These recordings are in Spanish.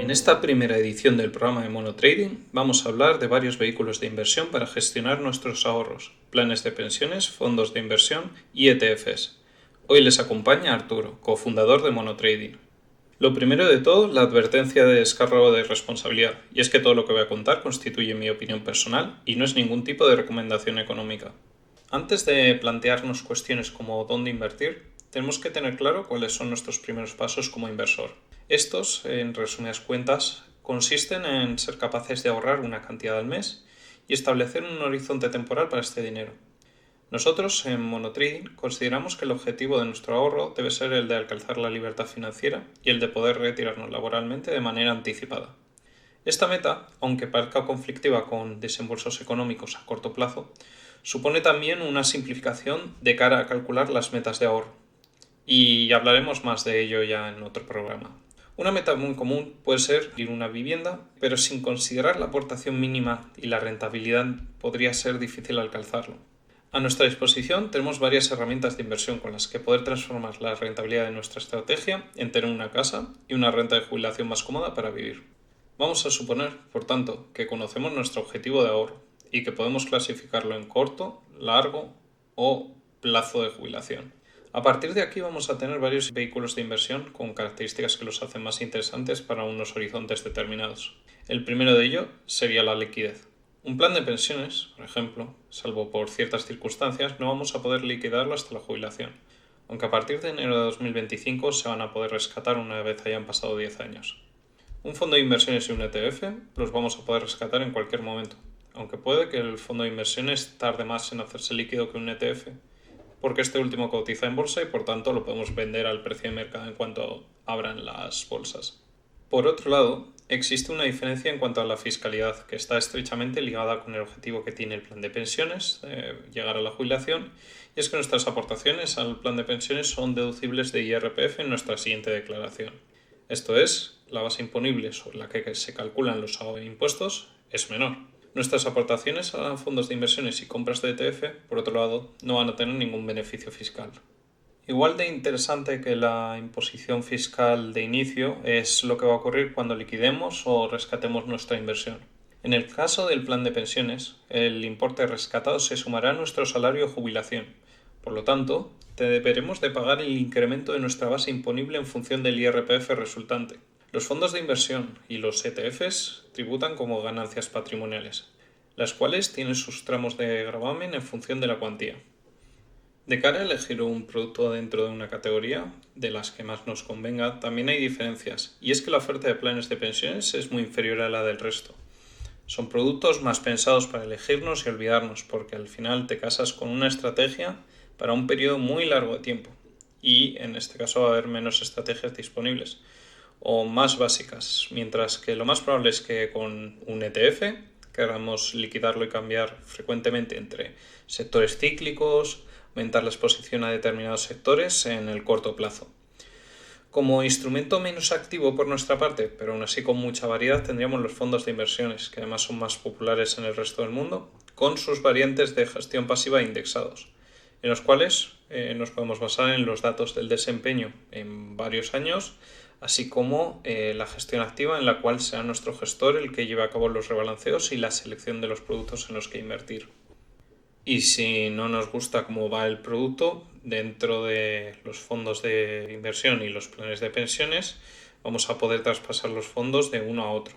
En esta primera edición del programa de Monotrading vamos a hablar de varios vehículos de inversión para gestionar nuestros ahorros, planes de pensiones, fondos de inversión y ETFs. Hoy les acompaña Arturo, cofundador de Monotrading. Lo primero de todo, la advertencia de descargo de responsabilidad, y es que todo lo que voy a contar constituye mi opinión personal y no es ningún tipo de recomendación económica. Antes de plantearnos cuestiones como dónde invertir, tenemos que tener claro cuáles son nuestros primeros pasos como inversor. Estos, en resumidas cuentas, consisten en ser capaces de ahorrar una cantidad al mes y establecer un horizonte temporal para este dinero. Nosotros, en Monotrading, consideramos que el objetivo de nuestro ahorro debe ser el de alcanzar la libertad financiera y el de poder retirarnos laboralmente de manera anticipada. Esta meta, aunque parezca conflictiva con desembolsos económicos a corto plazo, supone también una simplificación de cara a calcular las metas de ahorro. Y hablaremos más de ello ya en otro programa. Una meta muy común puede ser adquirir una vivienda, pero sin considerar la aportación mínima y la rentabilidad podría ser difícil alcanzarlo. A nuestra disposición tenemos varias herramientas de inversión con las que poder transformar la rentabilidad de nuestra estrategia en tener una casa y una renta de jubilación más cómoda para vivir. Vamos a suponer, por tanto, que conocemos nuestro objetivo de ahorro y que podemos clasificarlo en corto, largo o plazo de jubilación. A partir de aquí vamos a tener varios vehículos de inversión con características que los hacen más interesantes para unos horizontes determinados. El primero de ello sería la liquidez. Un plan de pensiones, por ejemplo, salvo por ciertas circunstancias, no vamos a poder liquidarlo hasta la jubilación, aunque a partir de enero de 2025 se van a poder rescatar una vez hayan pasado 10 años. Un fondo de inversiones y un ETF los vamos a poder rescatar en cualquier momento, aunque puede que el fondo de inversiones tarde más en hacerse líquido que un ETF, porque este último cotiza en bolsa y por tanto lo podemos vender al precio de mercado en cuanto abran las bolsas. Por otro lado, existe una diferencia en cuanto a la fiscalidad, que está estrechamente ligada con el objetivo que tiene el plan de pensiones, llegar a la jubilación, y es que nuestras aportaciones al plan de pensiones son deducibles de IRPF en nuestra siguiente declaración. Esto es, la base imponible sobre la que se calculan los impuestos es menor. Nuestras aportaciones a fondos de inversiones y compras de ETF, por otro lado, no van a tener ningún beneficio fiscal. Igual de interesante que la imposición fiscal de inicio es lo que va a ocurrir cuando liquidemos o rescatemos nuestra inversión. En el caso del plan de pensiones, el importe rescatado se sumará a nuestro salario de jubilación. Por lo tanto, deberemos de pagar el incremento de nuestra base imponible en función del IRPF resultante. Los fondos de inversión y los ETFs tributan como ganancias patrimoniales, las cuales tienen sus tramos de gravamen en función de la cuantía. De cara a elegir un producto dentro de una categoría, de las que más nos convenga, también hay diferencias, y es que la oferta de planes de pensiones es muy inferior a la del resto. Son productos más pensados para elegirnos y olvidarnos, porque al final te casas con una estrategia para un periodo muy largo de tiempo, y en este caso va a haber menos estrategias disponibles o más básicas, mientras que lo más probable es que con un ETF queramos liquidarlo y cambiar frecuentemente entre sectores cíclicos, aumentar la exposición a determinados sectores en el corto plazo. Como instrumento menos activo por nuestra parte, pero aún así con mucha variedad, tendríamos los fondos de inversiones, que además son más populares en el resto del mundo, con sus variantes de gestión pasiva indexados, en los cuales nos podemos basar en los datos del desempeño en varios años, así como la gestión activa en la cual será nuestro gestor el que lleve a cabo los rebalanceos y la selección de los productos en los que invertir. Y si no nos gusta cómo va el producto, dentro de los fondos de inversión y los planes de pensiones, vamos a poder traspasar los fondos de uno a otro.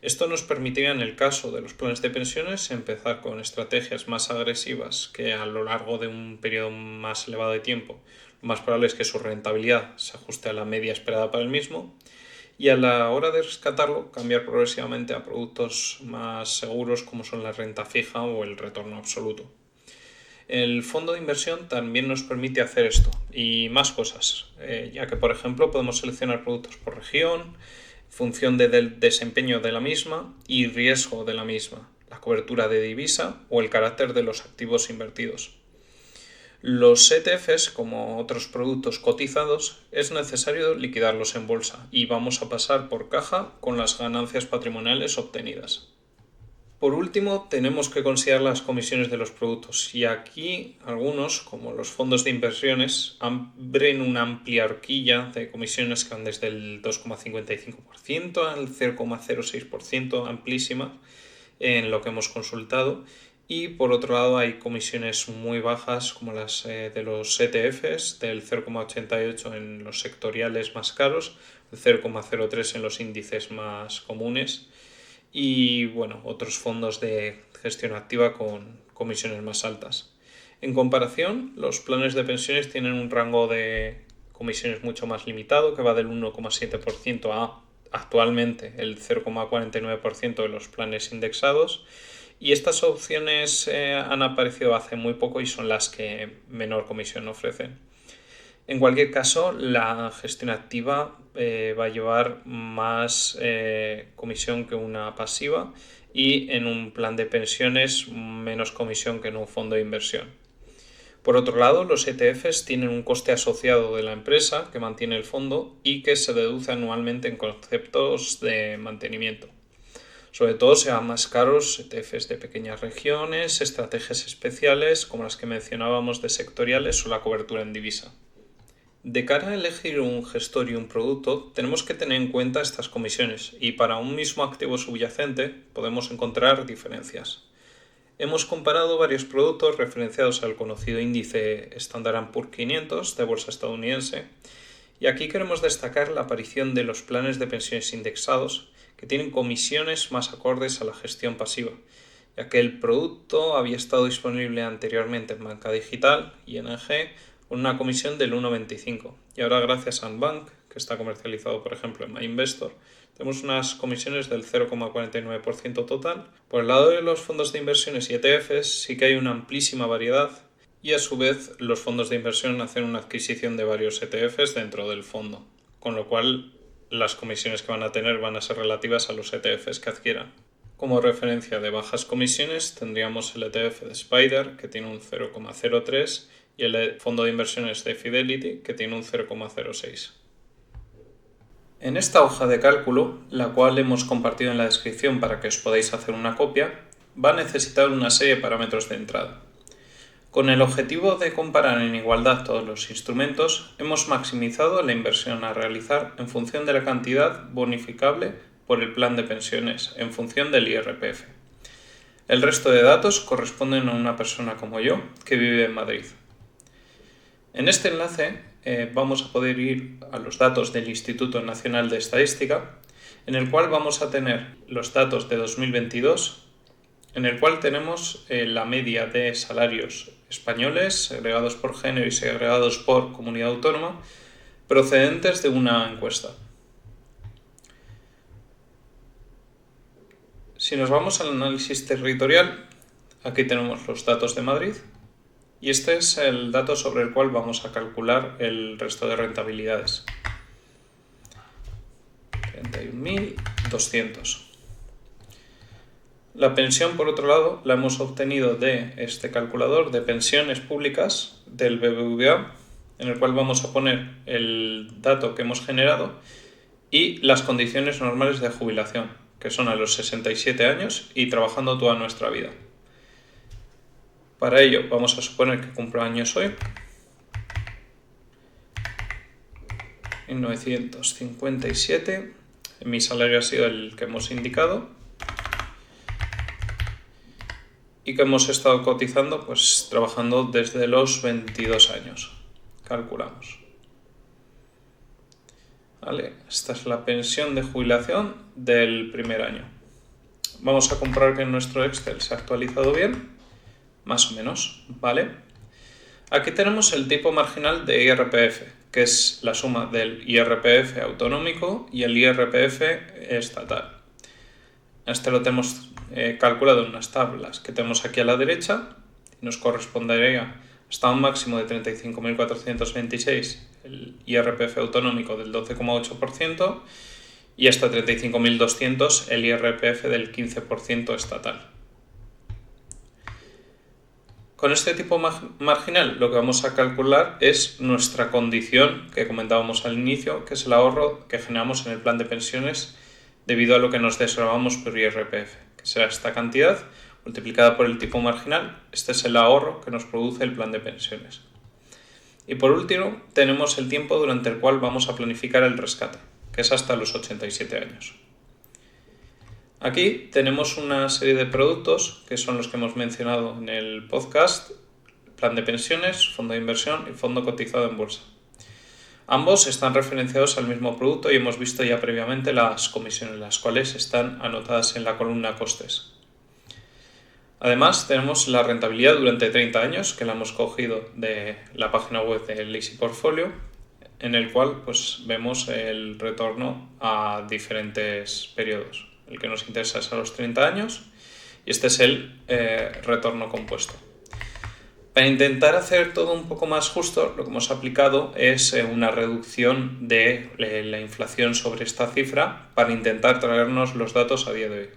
Esto nos permitirá, en el caso de los planes de pensiones, empezar con estrategias más agresivas que a lo largo de un periodo más elevado de tiempo, lo más probable es que su rentabilidad se ajuste a la media esperada para el mismo, y a la hora de rescatarlo cambiar progresivamente a productos más seguros como son la renta fija o el retorno absoluto. El fondo de inversión también nos permite hacer esto y más cosas, ya que por ejemplo podemos seleccionar productos por región, función del desempeño de la misma y riesgo de la misma, la cobertura de divisa o el carácter de los activos invertidos. Los ETFs, como otros productos cotizados, es necesario liquidarlos en bolsa y vamos a pasar por caja con las ganancias patrimoniales obtenidas. Por último, tenemos que considerar las comisiones de los productos y aquí algunos, como los fondos de inversiones, abren una amplia horquilla de comisiones que van desde el 2,55% al 0,06%, amplísima en lo que hemos consultado. Y por otro lado hay comisiones muy bajas como las de los ETFs, del 0,88 en los sectoriales más caros, el 0,03 en los índices más comunes y bueno, otros fondos de gestión activa con comisiones más altas. En comparación, los planes de pensiones tienen un rango de comisiones mucho más limitado, que va del 1,7% a actualmente el 0,49% de los planes indexados. Y estas opciones han aparecido hace muy poco y son las que menor comisión ofrecen. En cualquier caso, la gestión activa va a llevar más comisión que una pasiva y en un plan de pensiones menos comisión que en un fondo de inversión. Por otro lado, los ETFs tienen un coste asociado de la empresa que mantiene el fondo y que se deduce anualmente en conceptos de mantenimiento. Sobre todo serán más caros ETFs de pequeñas regiones, estrategias especiales como las que mencionábamos de sectoriales o la cobertura en divisa. De cara a elegir un gestor y un producto, tenemos que tener en cuenta estas comisiones y para un mismo activo subyacente podemos encontrar diferencias. Hemos comparado varios productos referenciados al conocido índice Standard & Poor's 500 de bolsa estadounidense y aquí queremos destacar la aparición de los planes de pensiones indexados que tienen comisiones más acordes a la gestión pasiva, ya que el producto había estado disponible anteriormente en banca digital, ING, con una comisión del 1,25 y ahora gracias a Unbank, que está comercializado por ejemplo en MyInvestor, tenemos unas comisiones del 0,49% total. Por el lado de los fondos de inversiones y ETFs sí que hay una amplísima variedad y a su vez los fondos de inversión hacen una adquisición de varios ETFs dentro del fondo, con lo cual las comisiones que van a tener van a ser relativas a los ETFs que adquieran. Como referencia de bajas comisiones tendríamos el ETF de Spider que tiene un 0,03 y el fondo de inversiones de Fidelity que tiene un 0,06. En esta hoja de cálculo, la cual hemos compartido en la descripción para que os podáis hacer una copia, va a necesitar una serie de parámetros de entrada. Con el objetivo de comparar en igualdad todos los instrumentos, hemos maximizado la inversión a realizar en función de la cantidad bonificable por el plan de pensiones, en función del IRPF. El resto de datos corresponden a una persona como yo, que vive en Madrid. En este enlace vamos a poder ir a los datos del Instituto Nacional de Estadística, en el cual vamos a tener los datos de 2022, en el cual tenemos la media de salarios españoles, segregados por género y segregados por comunidad autónoma, procedentes de una encuesta. Si nos vamos al análisis territorial, aquí tenemos los datos de Madrid y este es el dato sobre el cual vamos a calcular el resto de rentabilidades. 31.200. La pensión, por otro lado, la hemos obtenido de este calculador de pensiones públicas del BBVA, en el cual vamos a poner el dato que hemos generado y las condiciones normales de jubilación, que son a los 67 años y trabajando toda nuestra vida. Para ello vamos a suponer que cumplo años hoy, 1957, mi salario ha sido el que hemos indicado y que hemos estado cotizando pues trabajando desde los 22 años. Calculamos. Vale, esta es la pensión de jubilación del primer año. Vamos a comprobar que nuestro Excel se ha actualizado bien. Más o menos, ¿vale? Aquí tenemos el tipo marginal de IRPF, que es la suma del IRPF autonómico y el IRPF estatal. Este lo tenemos calculado en unas tablas que tenemos aquí a la derecha y nos correspondería hasta un máximo de 35.426 el IRPF autonómico del 12,8% y hasta 35.200 el IRPF del 15% estatal. Con este tipo marginal lo que vamos a calcular es nuestra condición que comentábamos al inicio, que es el ahorro que generamos en el plan de pensiones debido a lo que nos desgrabamos por IRPF, que será esta cantidad, multiplicada por el tipo marginal. Este es el ahorro que nos produce el plan de pensiones. Y por último, tenemos el tiempo durante el cual vamos a planificar el rescate, que es hasta los 87 años. Aquí tenemos una serie de productos que son los que hemos mencionado en el podcast: plan de pensiones, fondo de inversión y fondo cotizado en bolsa. Ambos están referenciados al mismo producto y hemos visto ya previamente las comisiones, las cuales están anotadas en la columna costes. Además, tenemos la rentabilidad durante 30 años, que la hemos cogido de la página web del Easy Portfolio, en el cual vemos el retorno a diferentes periodos. El que nos interesa es a los 30 años y este es el retorno compuesto. Para intentar hacer todo un poco más justo, lo que hemos aplicado es una reducción de la inflación sobre esta cifra para intentar traernos los datos a día de hoy.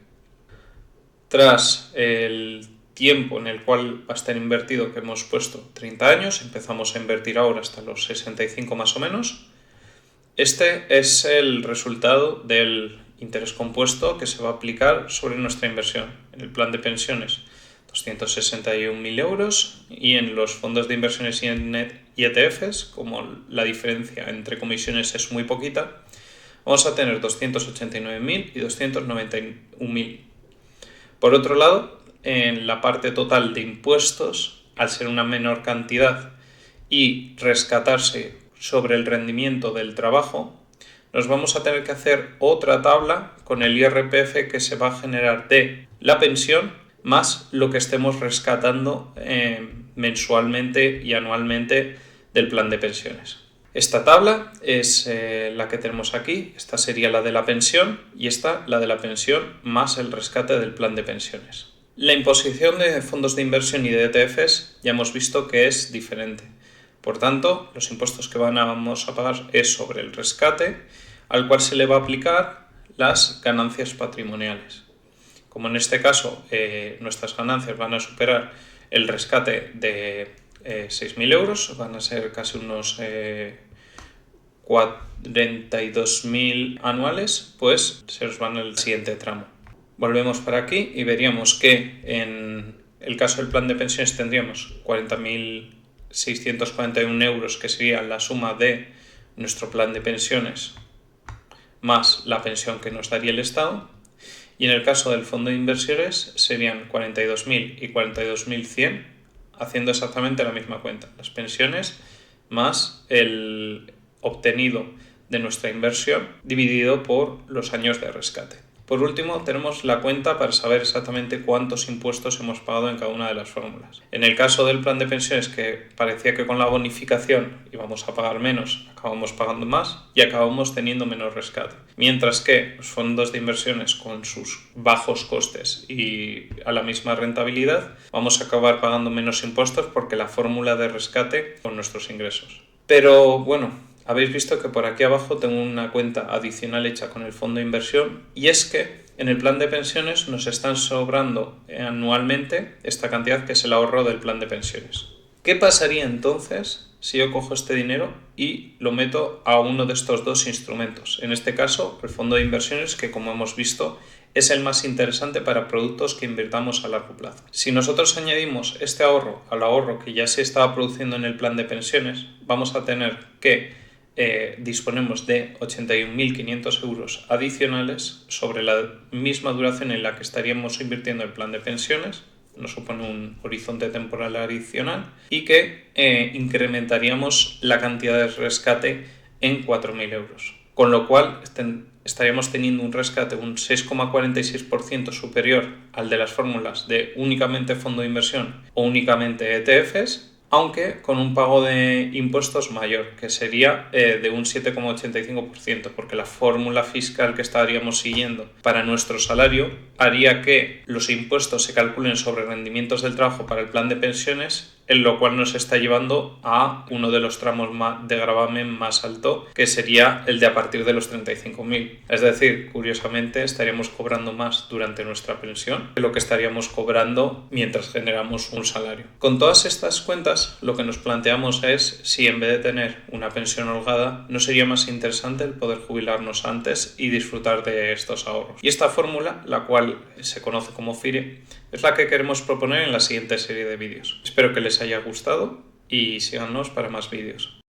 Tras el tiempo en el cual va a estar invertido, que hemos puesto 30 años, empezamos a invertir ahora hasta los 65 más o menos. Este es el resultado del interés compuesto que se va a aplicar sobre nuestra inversión. En el plan de pensiones, 261.000 euros, y en los fondos de inversiones y en ETFs, como la diferencia entre comisiones es muy poquita, vamos a tener 289.000 y 291.000. Por otro lado, en la parte total de impuestos, al ser una menor cantidad y rescatarse sobre el rendimiento del trabajo, nos vamos a tener que hacer otra tabla con el IRPF que se va a generar de la pensión más lo que estemos rescatando mensualmente y anualmente del plan de pensiones. Esta tabla es la que tenemos aquí. Esta sería la de la pensión y esta la de la pensión más el rescate del plan de pensiones. La imposición de fondos de inversión y de ETFs ya hemos visto que es diferente. Por tanto, los impuestos que vamos a pagar es sobre el rescate, al cual se le va a aplicar las ganancias patrimoniales. Como en este caso nuestras ganancias van a superar el rescate de 6.000 euros, van a ser casi unos 42.000 anuales, pues se nos van al siguiente tramo. Volvemos para aquí y veríamos que en el caso del plan de pensiones tendríamos 40.641 euros, que sería la suma de nuestro plan de pensiones más la pensión que nos daría el Estado. Y en el caso del fondo de inversiones serían 42.000 y 42.100, haciendo exactamente la misma cuenta. Las pensiones más el obtenido de nuestra inversión dividido por los años de rescate. Por último, tenemos la cuenta para saber exactamente cuántos impuestos hemos pagado en cada una de las fórmulas. En el caso del plan de pensiones, que parecía que con la bonificación íbamos a pagar menos, acabamos pagando más y acabamos teniendo menos rescate. Mientras que los fondos de inversiones, con sus bajos costes y a la misma rentabilidad, vamos a acabar pagando menos impuestos porque la fórmula de rescate con nuestros ingresos. Pero bueno, habéis visto que por aquí abajo tengo una cuenta adicional hecha con el fondo de inversión, y es que en el plan de pensiones nos están sobrando anualmente esta cantidad, que es el ahorro del plan de pensiones. ¿Qué pasaría entonces si yo cojo este dinero y lo meto a uno de estos dos instrumentos? En este caso, el fondo de inversiones, que como hemos visto es el más interesante para productos que invirtamos a largo plazo. Si nosotros añadimos este ahorro al ahorro que ya se estaba produciendo en el plan de pensiones, vamos a tener que disponemos de 81.500 euros adicionales sobre la misma duración en la que estaríamos invirtiendo el plan de pensiones. Nos supone un horizonte temporal adicional y que incrementaríamos la cantidad de rescate en 4.000 euros. Con lo cual estaríamos teniendo un rescate un 6,46% superior al de las fórmulas de únicamente fondo de inversión o únicamente ETFs, aunque con un pago de impuestos mayor, que sería de un 7,85%, porque la fórmula fiscal que estaríamos siguiendo para nuestro salario haría que los impuestos se calculen sobre rendimientos del trabajo para el plan de pensiones lo cual nos está llevando a uno de los tramos de gravamen más alto, que sería el de a partir de los 35.000. Es decir, curiosamente estaríamos cobrando más durante nuestra pensión que lo que estaríamos cobrando mientras generamos un salario. Con todas estas cuentas, lo que nos planteamos es si en vez de tener una pensión holgada, no sería más interesante el poder jubilarnos antes y disfrutar de estos ahorros. Y esta fórmula, la cual se conoce como FIRE, es la que queremos proponer en la siguiente serie de vídeos. Espero que les haya gustado y síganos para más vídeos.